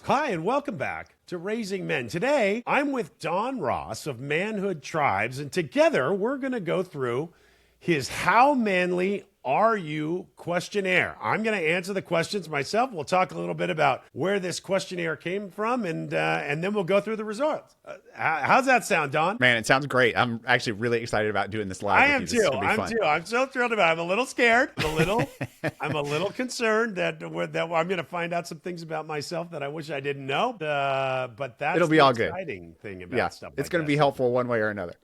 Hi, and welcome back to Raising Men. Today, I'm with Don Ross of Manhood Tribes, and together we're going to go through his How Manly Are You questionnaire. I'm going to answer the questions myself. We'll talk a little bit about where this questionnaire came from, and then we'll go through the results. How's that sound, Don? Man, it sounds great. I'm actually really excited about doing this live. I am too. I'm so thrilled about it. I'm a little scared. I'm a little concerned that I'm going to find out some things about myself that I wish I didn't know. But that's It'll be all good. Exciting thing about stuff. It's going to be helpful one way or another.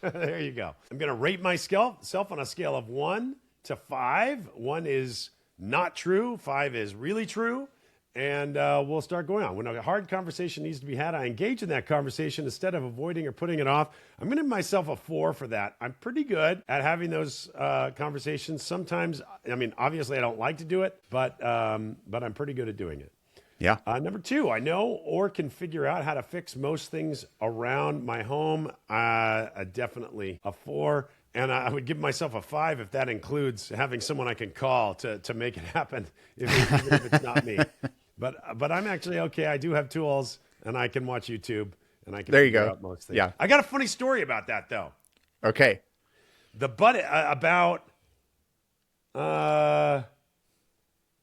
There you go. I'm going to rate myself on a scale of 1 to 5. 1 is not true. 5 is really true. And we'll start going on. When a hard conversation needs to be had, I engage in that conversation instead of avoiding or putting it off. I'm going to give myself a 4 for that. I'm pretty good at having those conversations. Sometimes, obviously I don't like to do it, but I'm pretty good at doing it. Yeah. Number 2, I know or can figure out how to fix most things around my home. Definitely a 4. And I would give myself a 5 if that includes having someone I can call to make it happen, even if it's not me. But I'm actually okay. I do have tools, and I can watch YouTube, and I can figure out most things. Yeah. I got a funny story about that, though. Okay.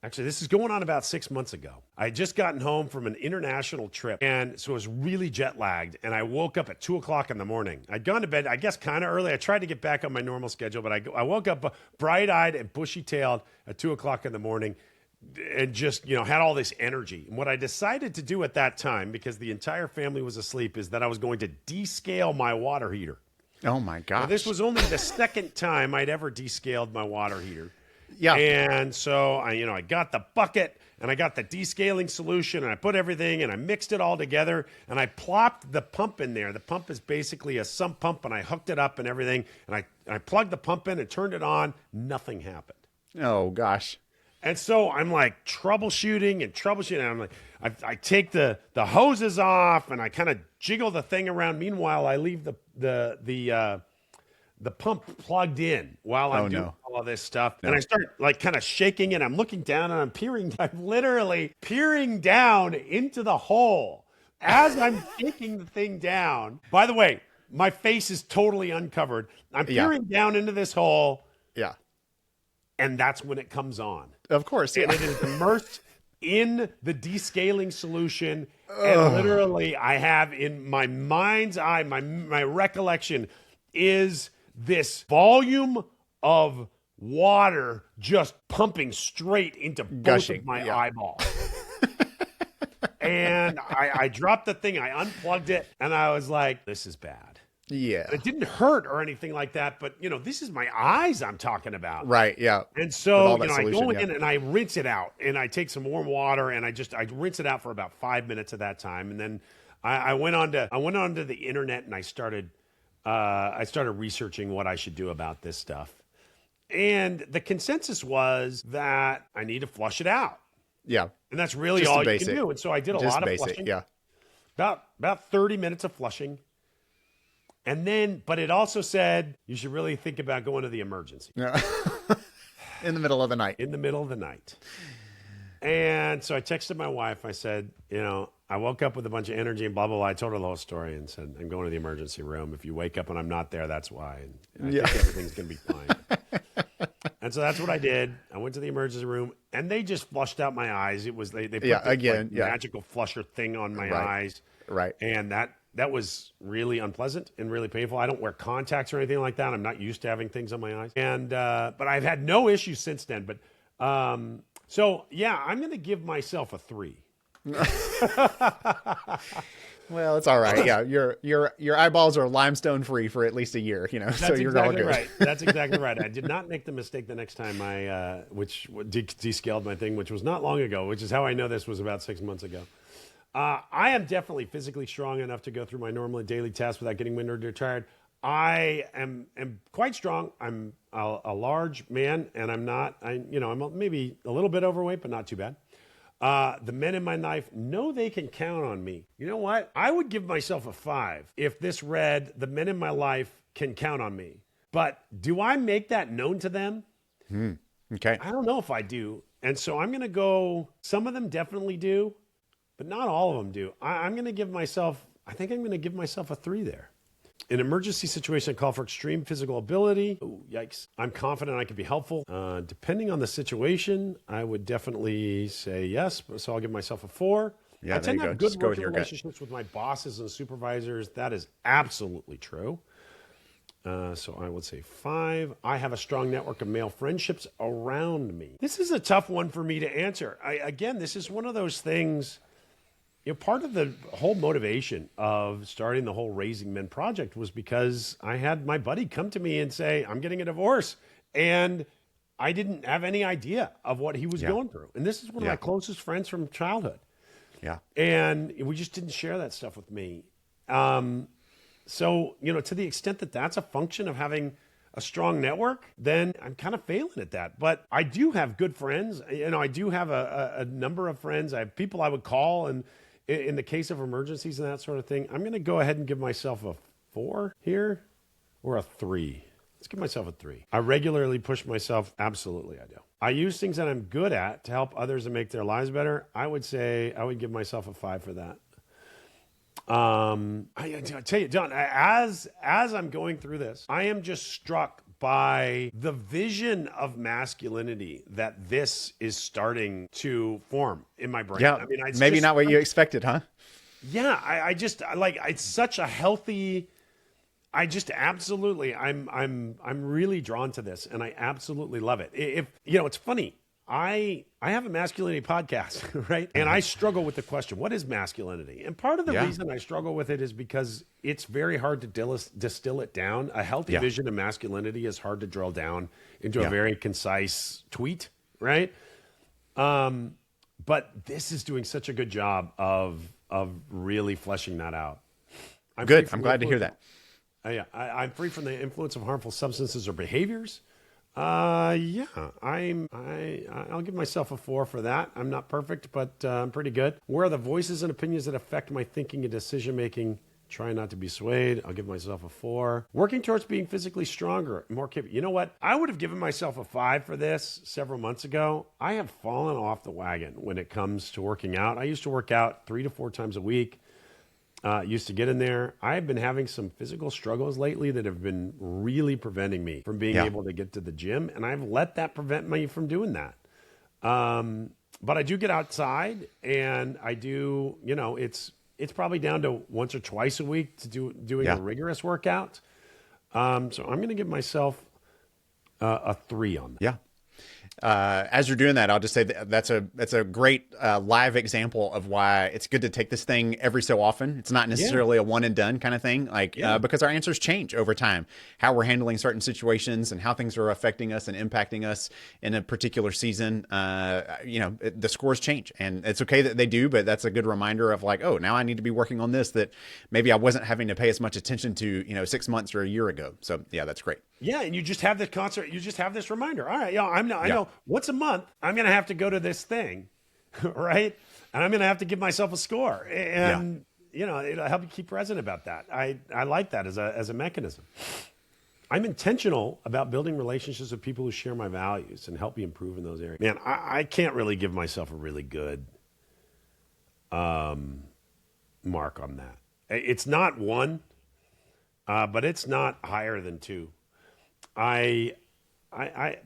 Actually, this is going on about 6 months ago. I had just gotten home from an international trip, and so I was really jet lagged, and I woke up at 2 o'clock in the morning. I'd gone to bed, I guess, kind of early. I tried to get back on my normal schedule, but I woke up bright-eyed and bushy-tailed at 2 o'clock in the morning and just, had all this energy. And what I decided to do at that time, because the entire family was asleep, is that I was going to descale my water heater. Oh, my gosh. Now, this was only the second time I'd ever descaled my water heater. Yeah. And so I got the bucket and I got the descaling solution and I put everything and I mixed it all together and I plopped the pump in there. The pump is basically a sump pump and I hooked it up and everything. And I plugged the pump in and turned it on. Nothing happened. Oh, gosh. And so I'm like troubleshooting. And I'm like, I take the hoses off and I kind of jiggle the thing around. Meanwhile, I leave the pump plugged in while I'm doing all of this stuff. No. And I start like kind of shaking it. I'm looking down and I'm literally peering down into the hole as I'm shaking the thing down. By the way, my face is totally uncovered. I'm peering down into this hole. Yeah. And that's when it comes on. Of course. Yeah. And it is immersed in the descaling solution. And literally I have in my mind's eye, my recollection is this volume of water just pumping straight into both of my eyeballs. And I dropped the thing, I unplugged it, and I was like, this is bad. Yeah. And it didn't hurt or anything like that, but, this is my eyes I'm talking about. Right, yeah. And so, I go in and I rinse it out, and I take some warm water, and I rinse it out for about 5 minutes of that time. And then I went onto the internet, and I started researching what I should do about this stuff. And the consensus was that I need to flush it out. Yeah. And that's really all you can do. And so I did a lot of flushing. Yeah. About 30 minutes of flushing. And then, but it also said you should really think about going to the emergency. Yeah. In the middle of the night. In the middle of the night. And so I texted my wife. I said, I woke up with a bunch of energy and blah, blah, blah. I told her the whole story and said, I'm going to the emergency room. If you wake up and I'm not there, that's why. And I think everything's going to be fine. And so that's what I did. I went to the emergency room and they just flushed out my eyes. It was, they put this magical flusher thing on my eyes. Right. And that was really unpleasant and really painful. I don't wear contacts or anything like that. I'm not used to having things on my eyes. And, but I've had no issues since then. But, so yeah, I'm going to give myself a 3. Well, it's all right. Yeah, your eyeballs are limestone free for at least a year, so you're all good. Right. That's exactly right. I did not make the mistake the next time I descaled my thing, which was not long ago, which is how I know this was about 6 months ago. I am definitely physically strong enough to go through my normal daily tasks without getting winded or tired. I am quite strong. I'm a large man, and I'm maybe a little bit overweight, but not too bad. The men in my life know they can count on me. You know what? I would give myself a 5 if this read, the men in my life can count on me. But do I make that known to them? Okay. I don't know if I do. And so I'm going to go, some of them definitely do. but not all of them do. I'm going to give myself, I think I'm going to give myself a 3 there. An emergency situation call for extreme physical ability. Ooh, yikes. I'm confident I can be helpful. Depending on the situation, I would definitely say yes. So I'll give myself a 4. Yeah, I there tend you to go. have Just good go with working your gut. relationships with my bosses and supervisors. That is absolutely true. So I would say 5. I have a strong network of male friendships around me. This is a tough one for me to answer. Again, this is one of those things. Part of the whole motivation of starting the whole Raising Men project was because I had my buddy come to me and say, I'm getting a divorce. And I didn't have any idea of what he was going through. And this is one of my closest friends from childhood. Yeah. And we just didn't share that stuff with me. So, to the extent that that's a function of having a strong network, then I'm kind of failing at that. But I do have good friends. I do have a number of friends. I have people I would call, and in the case of emergencies and that sort of thing, I'm going to go ahead and give myself a 4 here, or a 3. Let's give myself a 3. I regularly push myself. Absolutely, I do. I use things that I'm good at to help others and make their lives better. I would say I would give myself a 5 for that. I tell you, John, as I'm going through this, I am just struck by the vision of masculinity that this is starting to form in my brain. Yeah. I mean, it's maybe just, not what you expected, huh? Yeah, I just like, it's such a healthy. I just absolutely, I'm really drawn to this, and I absolutely love it. If it's funny. I have a masculinity podcast, right? And I struggle with the question, what is masculinity? And part of the reason I struggle with it is because it's very hard to distill it down. A healthy vision of masculinity is hard to drill down into a very concise tweet, right? But this is doing such a good job of really fleshing that out. I'm glad to hear that. I'm free from the influence of harmful substances or behaviors. I'll give myself a 4 for that. I'm not perfect, but I'm pretty good. Where are the voices and opinions that affect my thinking and decision making? Try not to be swayed. I'll give myself a 4. Working towards being physically stronger, more capable. You know what? I would have given myself a 5 for this several months ago. I have fallen off the wagon when it comes to working out. I used to work out 3 to 4 times a week. Used to get in there. I've been having some physical struggles lately that have been really preventing me from being able to get to the gym. And I've let that prevent me from doing that. But I do get outside, and I do, it's probably down to once or twice a week to doing a rigorous workout. So I'm going to give myself a 3 on that. Yeah. As you're doing that, I'll just say that's a great live example of why it's good to take this thing every so often. It's not necessarily a one and done kind of thing, because our answers change over time, how we're handling certain situations and how things are affecting us and impacting us in a particular season. The scores change, and it's okay that they do, but that's a good reminder of like, oh, now I need to be working on this that maybe I wasn't having to pay as much attention to, 6 months or a year ago. So yeah, that's great. Yeah, and you just have this concert. You just have this reminder. All right, I know once a month I'm going to have to go to this thing, right? And I'm going to have to give myself a score, and it'll help you keep present about that. I like that as a mechanism. I'm intentional about building relationships with people who share my values and help me improve in those areas. Man, I can't really give myself a really good mark on that. It's not 1, but it's not higher than 2. I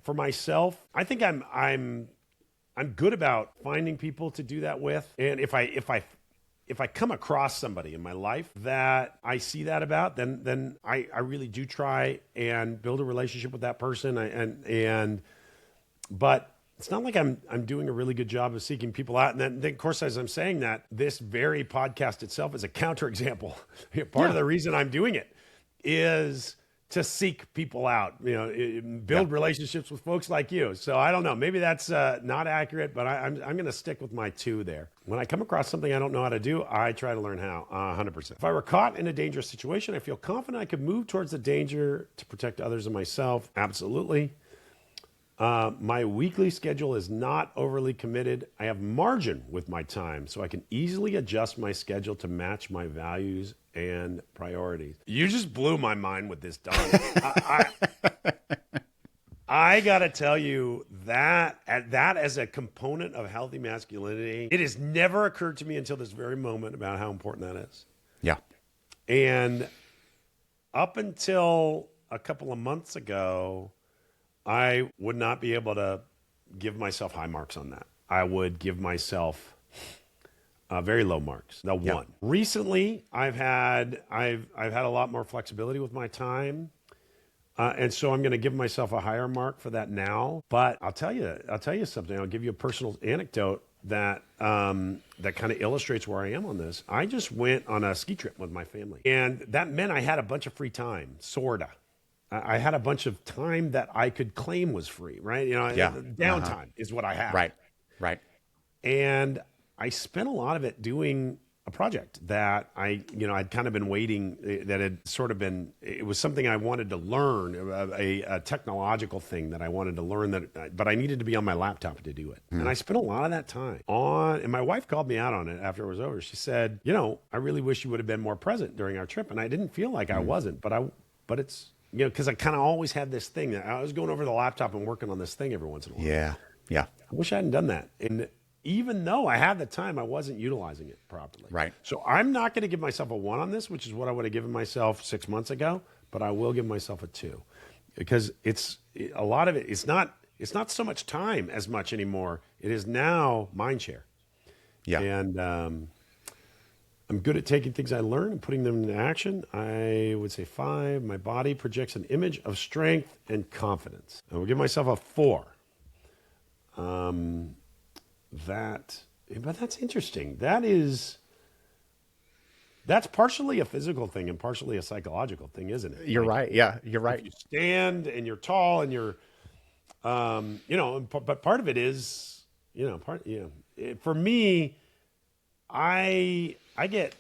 for myself, I think I'm good about finding people to do that with. And if I come across somebody in my life that I see that about, then I really do try and build a relationship with that person. But it's not like I'm doing a really good job of seeking people out. And then of course, as I'm saying that, this very podcast itself is a counterexample. Part of the reason I'm doing it is to seek people out, build relationships with folks like you. So I don't know, maybe that's not accurate, but I'm going to stick with my 2 there. When I come across something I don't know how to do, I try to learn how, 100%. If I were caught in a dangerous situation, I feel confident I could move towards the danger to protect others and myself. Absolutely. My weekly schedule is not overly committed. I have margin with my time, so I can easily adjust my schedule to match my values and priorities. You just blew my mind with this, Don. I got to tell you that as a component of healthy masculinity, it has never occurred to me until this very moment about how important that is. Yeah. And up until a couple of months ago, I would not be able to give myself high marks on that. I would give myself very low marks. Now, one. Recently, I've had a lot more flexibility with my time. And so I'm going to give myself a higher mark for that now. But I'll tell you something. I'll give you a personal anecdote that that kind of illustrates where I am on this. I just went on a ski trip with my family, and that meant I had a bunch of free time, sorta. I had a bunch of time that I could claim was free, right? Downtime is what I had. Right. And I spent a lot of it doing a project that I'd kind of been waiting, that had sort of been, it was something I wanted to learn, a technological thing that I wanted to learn, but I needed to be on my laptop to do it. And I spent a lot of that time and my wife called me out on it after it was over. She said, I really wish you would have been more present during our trip. And I didn't feel like I wasn't, but it's, because I kind of always had this thing that I was going over the laptop and working on this thing every once in a while. Yeah. I wish I hadn't done that. And even though I had the time, I wasn't utilizing it properly. Right. So I'm not going to give myself a 1 on this, which is what I would have given myself 6 months ago, but I will give myself a 2, because a lot of it. It's not so much time as much anymore. It is now mind share. Yeah. And I'm good at taking things I learn and putting them into action. I would say 5. My body projects an image of strength and confidence. I will give myself a 4. But that's interesting. That's partially a physical thing and partially a psychological thing, isn't it? You're right. Yeah, you're right. If you stand and you're tall and you're, but part of it is, for me, I get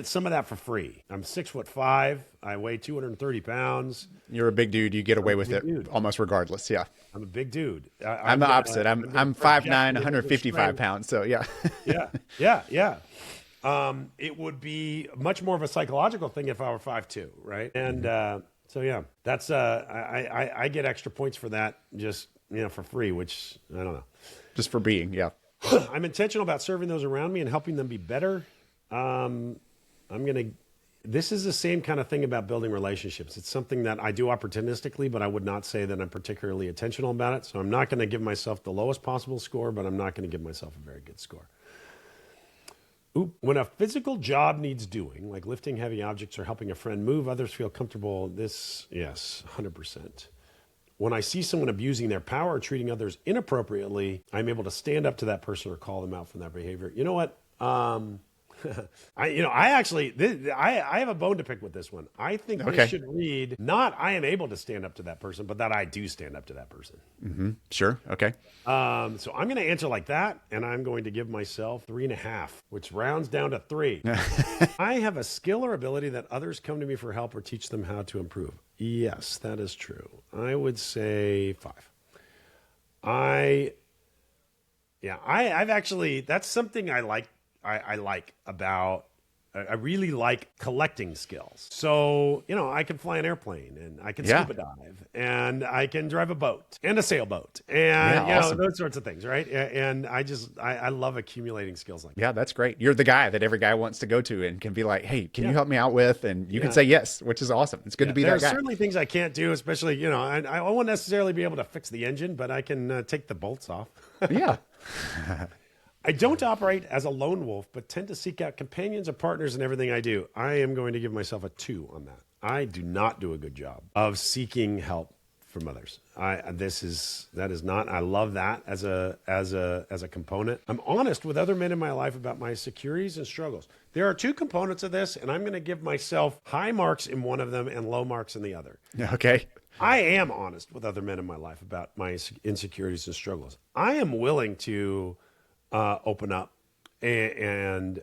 some of that for free. I'm 6'5". I weigh 230 pounds. You're a big dude. You get away with it almost regardless. Yeah. I'm a big dude. I'm the opposite. I'm 5'9", 155 pounds. So yeah. Yeah. It would be much more of a psychological thing if I were 5'2", right? And so yeah, that's I get extra points for that just for free, which I don't know. Just for being, yeah. I'm intentional about serving those around me and helping them be better. This is the same kind of thing about building relationships. It's something that I do opportunistically, but I would not say that I'm particularly intentional about it. So I'm not going to give myself the lowest possible score, but I'm not going to give myself a very good score. When a physical job needs doing, like lifting heavy objects or helping a friend move, others feel comfortable. Yes, 100%. When I see someone abusing their power or treating others inappropriately, I'm able to stand up to that person or call them out for that behavior. You know what? I have a bone to pick with this one. I think this should read not I am able to stand up to that person, but that I do stand up to that person. Mm-hmm. Sure. Okay. So I'm going to answer like that, and I'm going to give myself 3.5, which rounds down to 3. I have a skill or ability that others come to me for help or teach them how to improve. Yes, that is true. I would say 5. I've actually, that's something I like. I really like collecting skills. So, I can fly an airplane and I can scuba dive and I can drive a boat and a sailboat and, awesome. Those sorts of things. Right. And I love accumulating skills like that. Yeah, that's great. You're the guy that every guy wants to go to and can be like, hey, can you help me out with? And you can say yes, which is awesome. It's good to be that guy. There are certainly things I can't do, especially, I won't necessarily be able to fix the engine, but I can take the bolts off. Yeah. I don't operate as a lone wolf, but tend to seek out companions or partners in everything I do. I am going to give myself a 2 on that. I do not do a good job of seeking help from others. I love that as a component. I'm honest with other men in my life about my insecurities and struggles. There are 2 components of this, and I'm going to give myself high marks in one of them and low marks in the other. Okay. I am honest with other men in my life about my insecurities and struggles. I am willing to open up but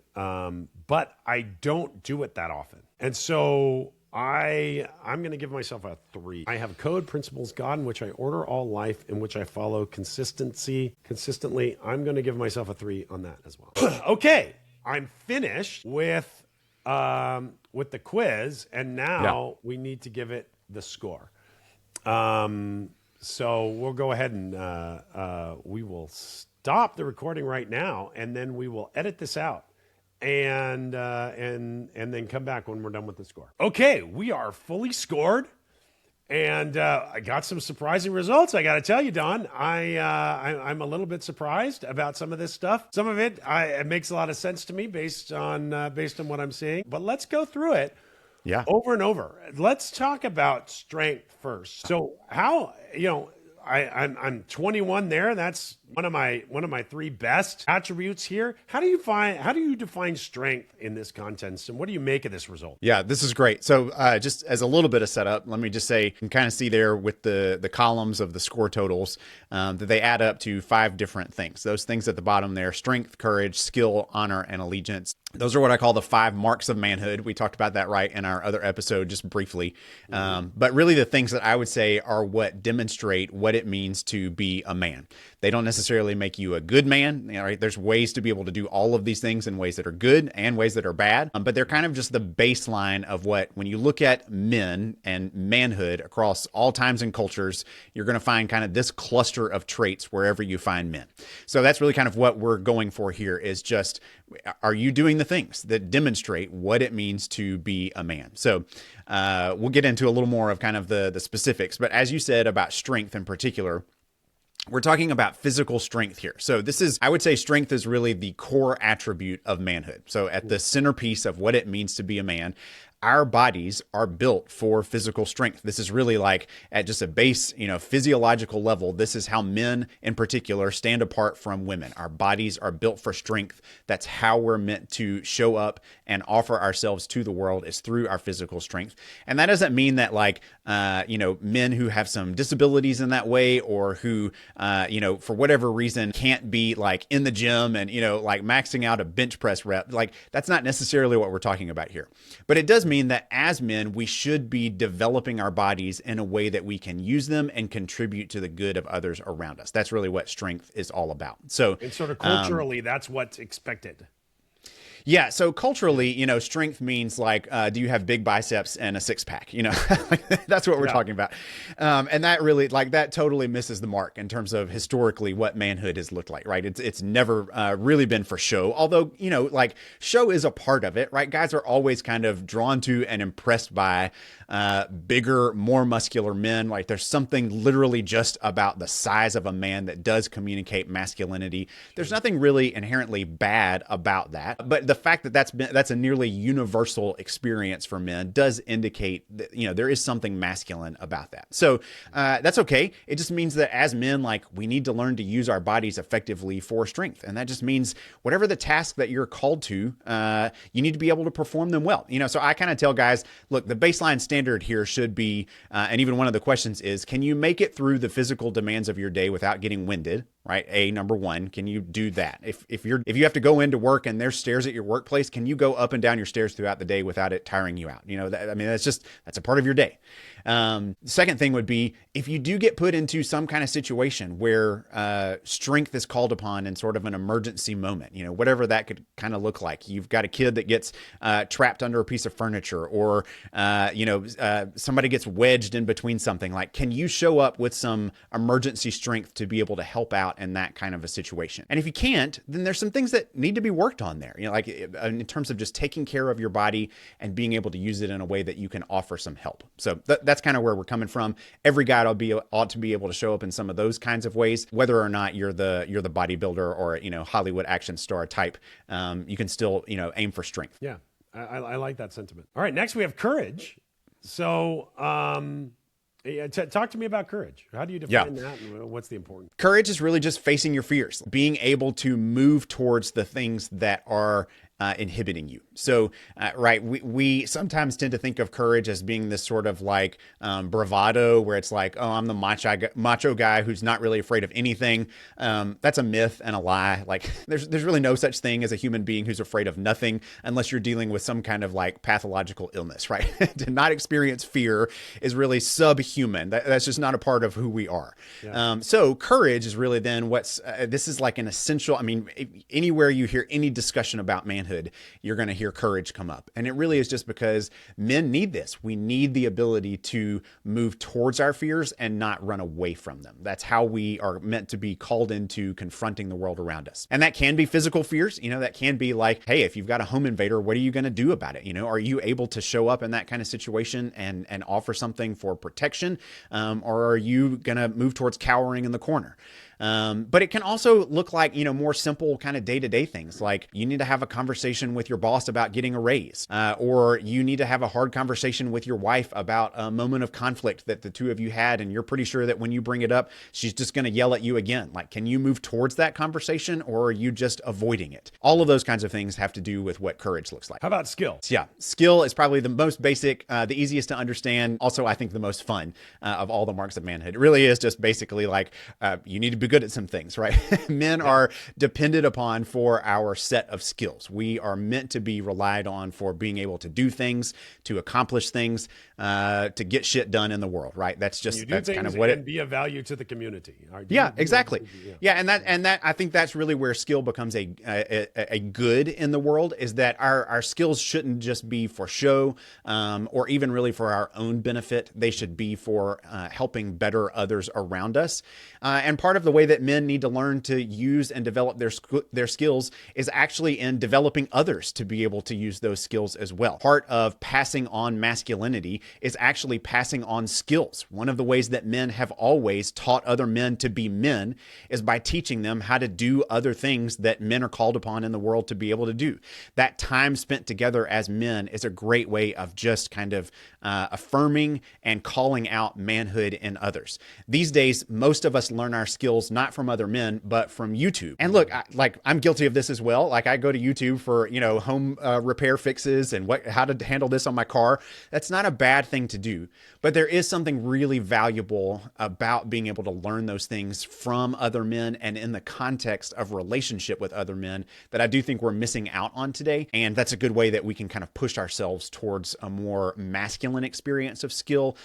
I don't do it that often. And so I'm going to give myself a 3. I have code, principles, God, in which I order all life, in which I follow consistently. I'm going to give myself a 3 on that as well. Okay. I'm finished with the quiz, and now we need to give it the score. So we'll go ahead and we will stop the recording right now, and then we will edit this out and then come back when we're done with the score. Okay, we are fully scored. And I got some surprising results. I got to tell you, Don, I'm a little bit surprised about some of this stuff. Some of it makes a lot of sense to me based on what I'm seeing. But let's go through it, over and over. Let's talk about strength first. So how I'm 21 there. That's one of my three best attributes here. How do you define strength in this context, and what do you make of this result? Yeah, this is great. So just as a little bit of setup, let me just say, you can kind of see there with the columns of the score totals that they add up to 5 different things. Those things at the bottom there: strength, courage, skill, honor, and allegiance. Those are what I call the 5 marks of manhood. We talked about that in our other episode, just briefly. But really the things that I would say are what demonstrate what it means to be a man. They don't necessarily make you a good man. Right? There's ways to be able to do all of these things in ways that are good and ways that are bad. But they're kind of just the baseline of what, when you look at men and manhood across all times and cultures, you're going to find kind of this cluster of traits wherever you find men. So that's really kind of what we're going for here, is just, are you doing the things that demonstrate what it means to be a man? So we'll get into a little more of kind of the specifics. But as you said about strength in particular, we're talking about physical strength here. So this is, I would say, strength is really the core attribute of manhood. So at the centerpiece of what it means to be a man, our bodies are built for physical strength. This is really like at just a base, physiological level. This is how men in particular stand apart from women. Our bodies are built for strength. That's how we're meant to show up and offer ourselves to the world, is through our physical strength. And that doesn't mean that men who have some disabilities in that way, or who, for whatever reason can't be like in the gym and, like maxing out a bench press rep. Like, that's not necessarily what we're talking about here. But it does mean that as men, we should be developing our bodies in a way that we can use them and contribute to the good of others around us. That's really what strength is all about. So, and sort of culturally, that's what's expected. Yeah. So culturally, strength means like, do you have big biceps and a 6-pack? That's what we're talking about. And that really, that totally misses the mark in terms of historically what manhood has looked like, right? It's never really been for show, although, show is a part of it, right? Guys are always kind of drawn to and impressed by bigger, more muscular men. Like, there's something literally just about the size of a man that does communicate masculinity. There's nothing really inherently bad about that, but the fact that that's a nearly universal experience for men does indicate that, there is something masculine about that. So that's okay. It just means that as men, we need to learn to use our bodies effectively for strength. And that just means whatever the task that you're called to, you need to be able to perform them well. So I kind of tell guys, look, the baseline standard here should be, and even one of the questions is, can you make it through the physical demands of your day without getting winded? Right? Number one, can you do that? If you have to go into work and there's stairs at your workplace, can you go up and down your stairs throughout the day without it tiring you out? That's a part of your day. The second thing would be, if you do get put into some kind of situation where strength is called upon in sort of an emergency moment, whatever that could kind of look like. You've got a kid that gets trapped under a piece of furniture, or somebody gets wedged in between something. Can you show up with some emergency strength to be able to help out in that kind of a situation? And if you can't, then there's some things that need to be worked on there, in terms of just taking care of your body and being able to use it in a way that you can offer some help. So that's kind of where we're coming from. Every guy ought to be able to show up in some of those kinds of ways, whether or not you're the bodybuilder or Hollywood action star type. You can still aim for strength. Yeah, I like that sentiment. All right, next we have courage. So talk to me about courage. How do you define that, and what's the importance? Courage is really just facing your fears, being able to move towards the things that are inhibiting you. So, we sometimes tend to think of courage as being this sort of bravado, where it's like, oh, I'm the macho guy who's not really afraid of anything. That's a myth and a lie. There's really no such thing as a human being who's afraid of nothing, unless you're dealing with some kind of pathological illness, right? To not experience fear is really subhuman. That's just not a part of who we are. Yeah. So courage is really then this is an essential. Anywhere you hear any discussion about manhood, Manhood, you're going to hear courage come up. And it really is just because men need this. We need the ability to move towards our fears and not run away from them. That's how we are meant to be called into confronting the world around us. And that can be physical fears. That can be like, hey, if you've got a home invader, what are you going to do about it? Are you able to show up in that kind of situation and offer something for protection? Or are you going to move towards cowering in the corner? But it can also look like, more simple kind of day-to-day things, like you need to have a conversation with your boss about getting a raise, or you need to have a hard conversation with your wife about a moment of conflict that the two of you had, and you're pretty sure that when you bring it up, she's just going to yell at you again. Like, can you move towards that conversation, or are you just avoiding it? All of those kinds of things have to do with what courage looks like. How about skill? Yeah, skill is probably the most basic, the easiest to understand. Also, I think the most fun of all the marks of manhood. It really is just basically like you need to be good at some things, right? Men are depended upon for our set of skills. We are meant to be relied on for being able to do things, to accomplish things, to get shit done in the world, right? That's kind of what it be of value to the community. Yeah, exactly. Yeah, and that I think that's really where skill becomes a good in the world, is that our skills shouldn't just be for show, or even really for our own benefit. They should be for helping better others around us. And part of the way that men need to learn to use and develop their skills is actually in developing others to be able to use those skills as well. Part of passing on masculinity is actually passing on skills. One of the ways that men have always taught other men to be men is by teaching them how to do other things that men are called upon in the world to be able to do. That time spent together as men is a great way of just kind of affirming and calling out manhood in others. These days, most of us learn our skills not from other men, but from YouTube. And look, I'm guilty of this as well. Like, I go to YouTube for, home repair fixes and how to handle this on my car. That's not a bad thing to do, but there is something really valuable about being able to learn those things from other men and in the context of relationship with other men that I do think we're missing out on today. And that's a good way that we can kind of push ourselves towards a more masculine experience of skill,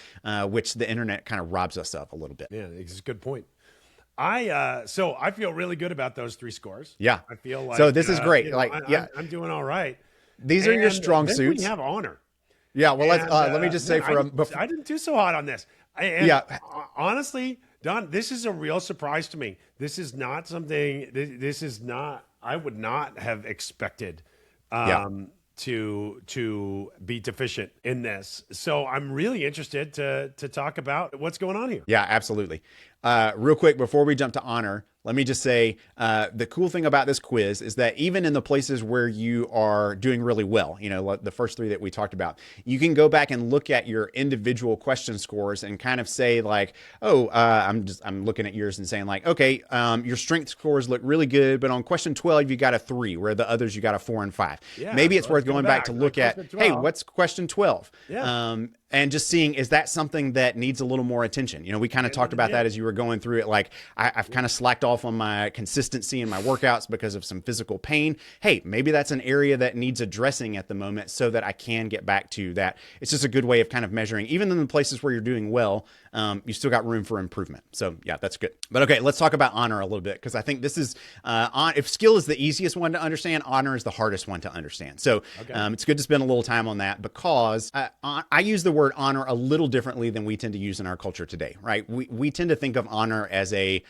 which the internet kind of robs us of a little bit. Yeah, it's a good point. So I feel really good about those 3 scores. Yeah. I feel like, so this is great. I'm doing all right. These are your strong suits. We have honor. Yeah. Well, let me just say I didn't do so hot on this. Honestly, Don, this is a real surprise to me. This is not something, I would not have expected, to be deficient in this. So I'm really interested to talk about what's going on here. Yeah, absolutely. Real quick, before we jump to honor, let me just say the cool thing about this quiz is that even in the places where you are doing really well, like the first 3 that we talked about, you can go back and look at your individual question scores and kind of say like, I'm looking at yours and saying like, okay, your strength scores look really good, but on question 12, you got a 3, where the others, you got a 4 and 5. Yeah, maybe it's worth going back to look at, hey, what's question 12? Yeah. And just seeing, is that something that needs a little more attention? We kind of talked about that as you were going through it. Like, I've kind of slacked off on my consistency in my workouts because of some physical pain. Hey, maybe that's an area that needs addressing at the moment so that I can get back to that. It's just a good way of kind of measuring, even in the places where you're doing well, you still got room for improvement. So yeah, that's good. But okay, let's talk about honor a little bit, because I think this is, if skill is the easiest one to understand, honor is the hardest one to understand. So it's good to spend a little time on that, because I use the word honor a little differently than we tend to use in our culture today, right? We tend to think of honor as a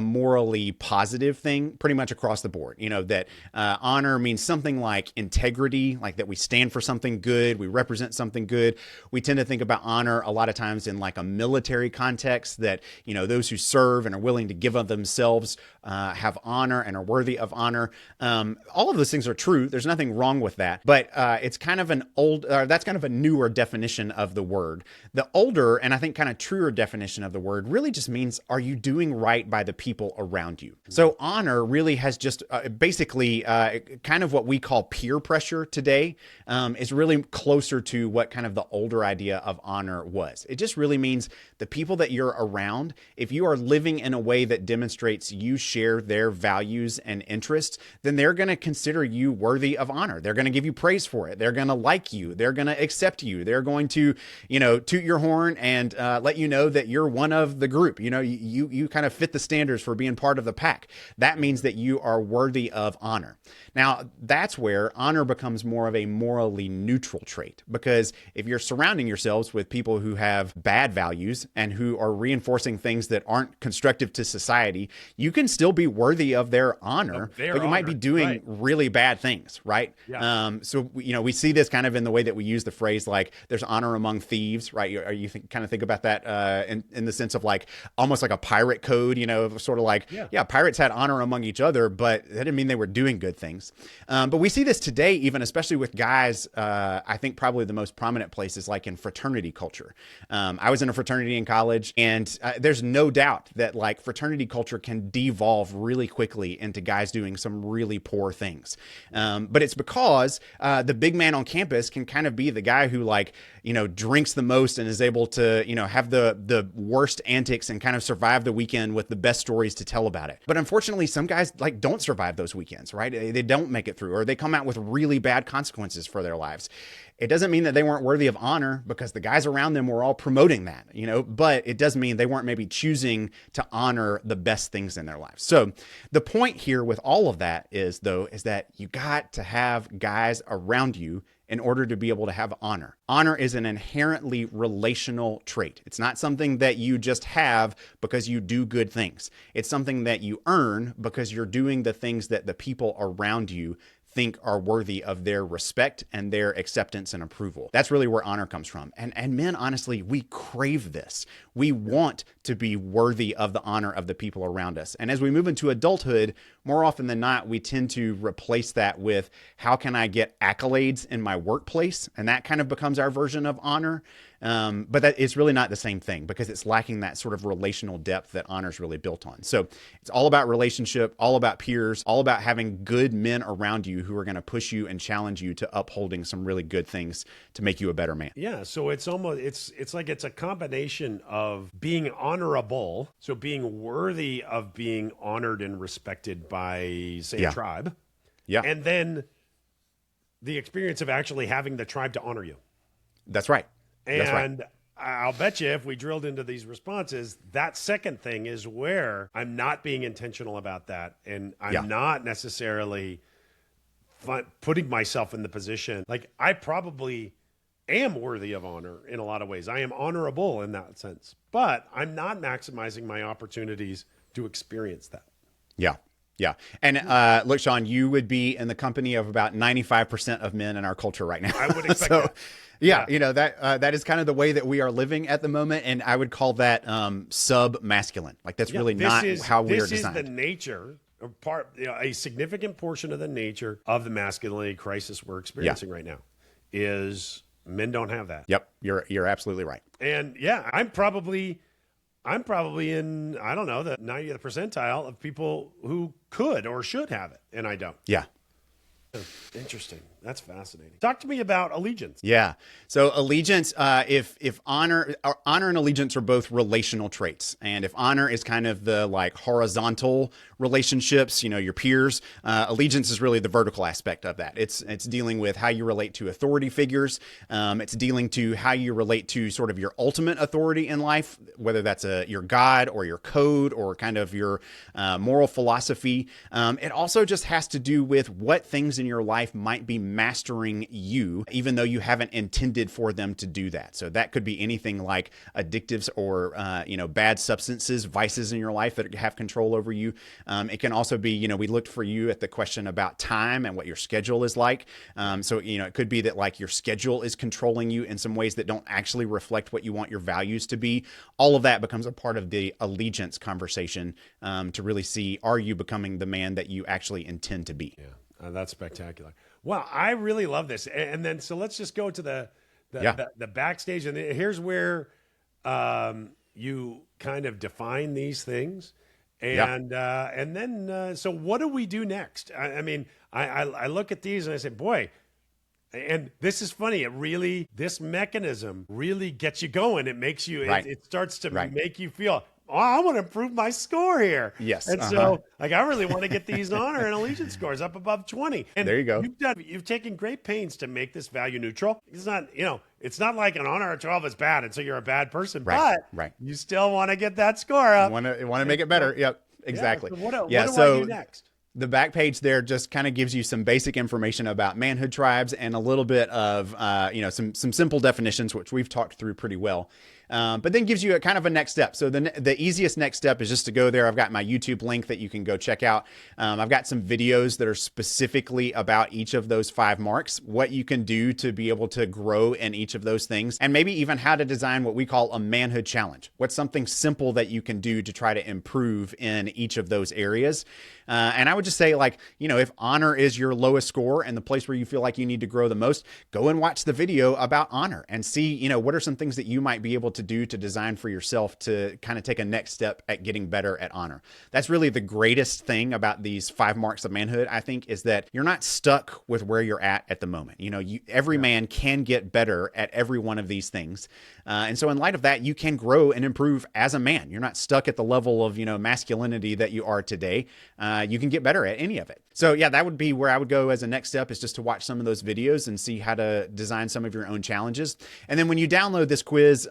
morally positive thing pretty much across the board. That honor means something like integrity, like that we stand for something good, we represent something good. We tend to think about honor a lot of times in like a military context, that, those who serve and are willing to give of themselves have honor and are worthy of honor. All of those things are true. There's nothing wrong with that, but it's kind of that's kind of a newer definition of the word. The older, and I think kind of truer definition of the word really just means, are you doing right by the people around you? So honor really has just basically kind of what we call peer pressure today, is really closer to what kind of the older idea of honor was. It just really means the people that you're around, if you are living in a way that demonstrates you share their values and interests, then they're going to consider you worthy of honor. They're going to give you praise for it. They're going to like you. They're going to accept you. They're going to to, toot your horn and let you know that you're one of the group. You kind of fit the standards for being part of the pack. That means that you are worthy of honor. Now, that's where honor becomes more of a morally neutral trait, because if you're surrounding yourselves with people who have bad values and who are reinforcing things that aren't constructive to society, you can still be worthy of their honor, but you might be doing really bad things, right? Yeah. So, we see this kind of in the way that we use the phrase, like there's honor among thieves, right? You kind of think about that in the sense of like almost like a pirate code, sort of like, pirates had honor among each other, but that didn't mean they were doing good things. But we see this today, even especially with guys. I think probably the most prominent place is like in fraternity culture. I was in a fraternity in college, and there's no doubt that like fraternity culture can devolve really quickly into guys doing some really poor things. But it's because the big man on campus can kind of be the guy who like, drinks the most and is able to, have the worst antics and kind of survive the weekend with the best stories to tell about it. But unfortunately, some guys like don't survive those weekends, right? They don't make it through, or they come out with really bad consequences for their lives. It doesn't mean that they weren't worthy of honor, because the guys around them were all promoting that, but it does mean they weren't maybe choosing to honor the best things in their lives. So the point here with all of that is that you got to have guys around you in order to be able to have honor. Honor is an inherently relational trait. It's not something that you just have because you do good things. It's something that you earn because you're doing the things that the people around you think are worthy of their respect and their acceptance and approval. That's really where honor comes from. And men, honestly, we crave this. We want to be worthy of the honor of the people around us. And as we move into adulthood, more often than not, we tend to replace that with, how can I get accolades in my workplace? And that kind of becomes our version of honor. But that it's really not the same thing, because it's lacking that sort of relational depth that honor is really built on. So it's all about relationship, all about peers, all about having good men around you who are going to push you and challenge you to upholding some really good things to make you a better man. Yeah. So it's almost, it's like it's a combination of being honorable. So being worthy of being honored and respected by, say, a tribe. Yeah. And then the experience of actually having the tribe to honor you. That's right. And I'll bet you if we drilled into these responses, that second thing is where I'm not being intentional about that. And I'm not necessarily putting myself in the position. Like, I probably am worthy of honor in a lot of ways. I am honorable in that sense. But I'm not maximizing my opportunities to experience that. Yeah. Yeah. And look, Shaun, you would be in the company of about 95% of men in our culture right now. I would expect that. Yeah, that is kind of the way that we are living at the moment, and I would call that sub-masculine. Like, that's really not how we are designed. This is the nature, a significant portion of the nature of the masculinity crisis we're experiencing right now, is men don't have that. Yep, you're absolutely right. And I'm probably in, I don't know, the 90th percentile of people who could or should have it, and I don't. Yeah. Interesting. That's fascinating. Talk to me about allegiance. Yeah. So allegiance, if honor and allegiance are both relational traits, and if honor is kind of the like horizontal relationships, your peers, allegiance is really the vertical aspect of that. It's dealing with how you relate to authority figures. It's dealing to how you relate to sort of your ultimate authority in life, whether that's your God or your code or kind of your moral philosophy. It also just has to do with what things in your life might be mastering you, even though you haven't intended for them to do that. So that could be anything like addictives or, bad substances, vices in your life that have control over you. It can also be, we looked for you at the question about time and what your schedule is like. So it could be that like your schedule is controlling you in some ways that don't actually reflect what you want your values to be. All of that becomes a part of the allegiance conversation to really see, are you becoming the man that you actually intend to be? Yeah, that's spectacular. Wow, I really love this. And then, so let's just go to the backstage. And here's where you kind of define these things. And then, so what do we do next? I look at these and I say, boy, and this is funny. This mechanism really gets you going. It makes you, it starts to make you feel, I want to improve my score here. Yes. And so, I really want to get these honor and allegiance scores up above 20. And there you go. You've taken great pains to make this value neutral. It's not, It's not like an honor of 12 is bad, and so you're a bad person, Right, but right. you still want to get that score up. Want to make it better. Yep, exactly. Yeah, so what Yeah, do so I do next? the back page there just kind of gives you some basic information about Manhood Tribes and a little bit of, some simple definitions, which we've talked through pretty well. But then gives you a kind of a next step. So the easiest next step is just to go there. I've got my YouTube link that you can go check out. I've got some videos that are specifically about each of those 5 marks, what you can do to be able to grow in each of those things, and maybe even how to design what we call a manhood challenge. What's something simple that you can do to try to improve in each of those areas? And I would just say, like, if honor is your lowest score and the place where you feel like you need to grow the most, go and watch the video about honor and see, what are some things that you might be able to do to design for yourself to kind of take a next step at getting better at honor. That's really the greatest thing about these 5 marks of manhood, I think, is that you're not stuck with where you're at the moment. Every man can get better at every one of these things. And so in light of that, you can grow and improve as a man. You're not stuck at the level of, masculinity that you are today. You can get better at any of it. So yeah, that would be where I would go as a next step, is just to watch some of those videos and see how to design some of your own challenges. And then when you download this quiz,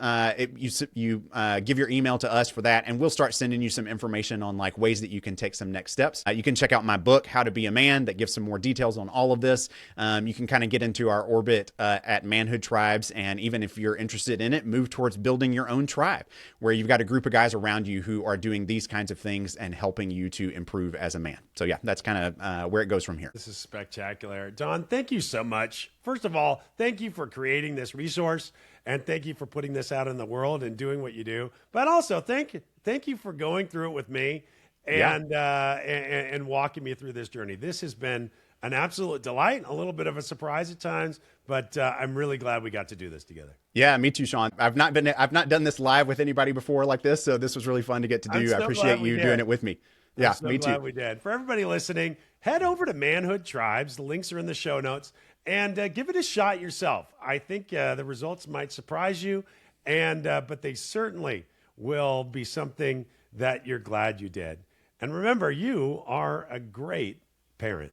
you give your email to us for that, and we'll start sending you some information on like ways that you can take some next steps. You can check out my book, How to Be a Man, that gives some more details on all of this. You can kind of get into our orbit at Manhood Tribes, and even if you're interested in it, move towards building your own tribe where you've got a group of guys around you who are doing these kinds of things and helping you to improve as a man. So yeah, that's kind of where it goes from here. This is spectacular. Don, thank you so much. First of all, thank you for creating this resource, and thank you for putting this out in the world and doing what you do. But also thank you for going through it with me and walking me through this journey. This has been an absolute delight, a little bit of a surprise at times, but I'm really glad we got to do this together. Yeah, me too, Shaun. I've not done this live with anybody before like this, so this was really fun to get to do. I appreciate you doing it with me. Yeah, I'm so me glad too. we did. For everybody listening, head over to Manhood Tribes. The links are in the show notes, and give it a shot yourself. I think the results might surprise you, but they certainly will be something that you're glad you did. And remember, you are a great parent.